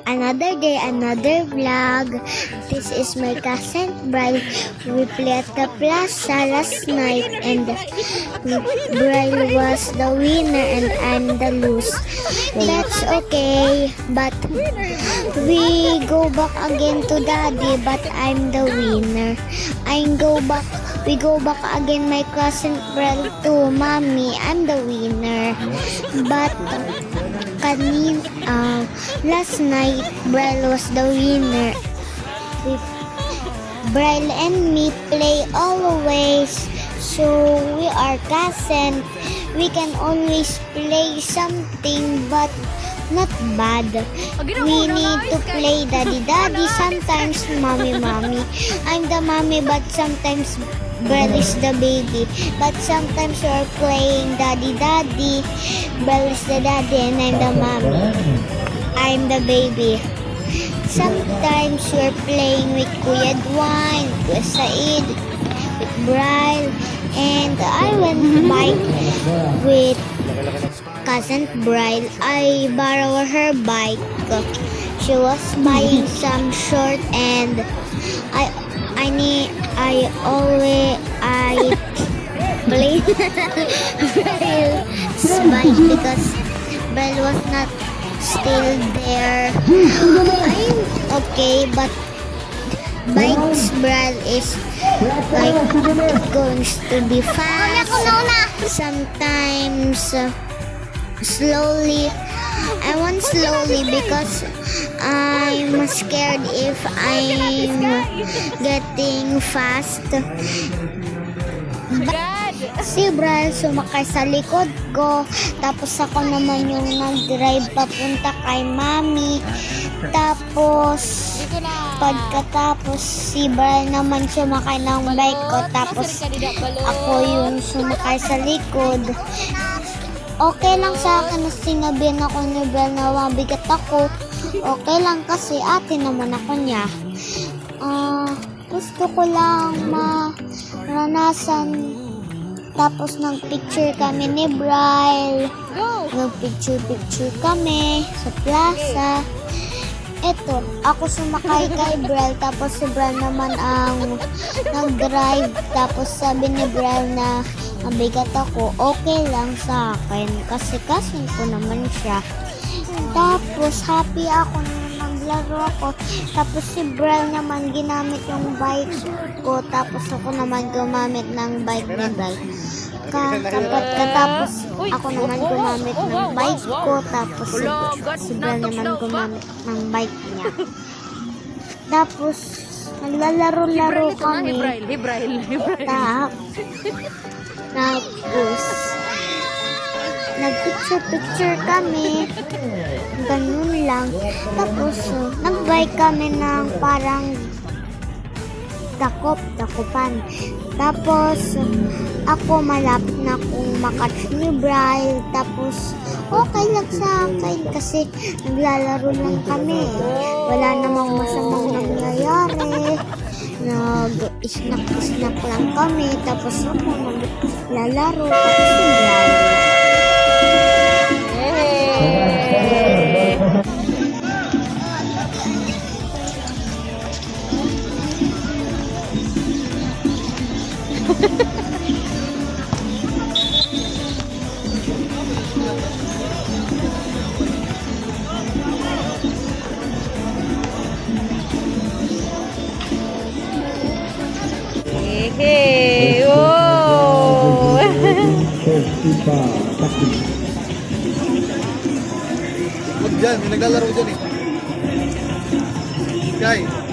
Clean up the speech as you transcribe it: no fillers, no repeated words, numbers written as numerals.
Another day, another vlog. This is my cousin Brian. We played at the plaza last night and Brian was the winner and I'm the loser. That's okay, but we go back again to daddy, but I'm the winner. We go back again, my cousin Brian to mommy. I'm the winner. But last night, Brian was the winner. Brian and me play always, so we are cousins. We can always play something, but not bad. We need to play daddy, sometimes mommy. I'm the mommy, but sometimes Brian is the baby. But sometimes we're playing daddy. Brian is the daddy and I'm the mommy. I'm the baby. Sometimes we're playing with Kuya Dwayne, Kuya Said, with Brian, and I went bike with cousin Brian. I borrowed her bike. She was buying some short and I played Brian's bike because Brian was not still there. I'm okay, but bike's Brian is like it's going to be fast. Sometimes slowly. I want slowly because I'm scared if I'm getting fast. Si Brian sumakay sa likod ko, tapos ako naman yung nag-drive papunta kay mami. Tapos pagkatapos si Brian naman sumakay ng bike ko, tapos ako yung sumakay sa likod. Okay lang sa akin na sinabihan ako ni Brian na mabigat ako. Okay lang kasi ate naman ako niya. Gusto ko lang maranasan. Tapos nagpicture kami ni Brian. Nagpicture kami sa plaza. Eto, ako sumakay kay Brian, tapos si Brian naman ang nag-drive. Tapos sabi ni Brian na mabigat ako, okay lang sa akin kasi cousin ko naman siya. Tapos happy ako na naglaro ako. Tapos si Brian naman ginamit yung bike ko, tapos ako naman gumamit ng bike ni Brian. Katapos ako naman gumamit ng bike ko, tapos si Brian naman gumamit ng bike niya. Tapos naglalaro-laro kami. Tapos nagpicture kami. Ganun lang. Tapos nagbike kami ng parang takupan. Tapos ako malapit na akong makatch ni Brian. Tapos okay lang sa akin kasi naglalaro lang kami. Wala namang masamang nangyayari. Nag-snack lang kami. Tapos ako naglalaro kasi si Brian. Hey, oh! Huwag dyan, may naglalaro dyan eh. Guys.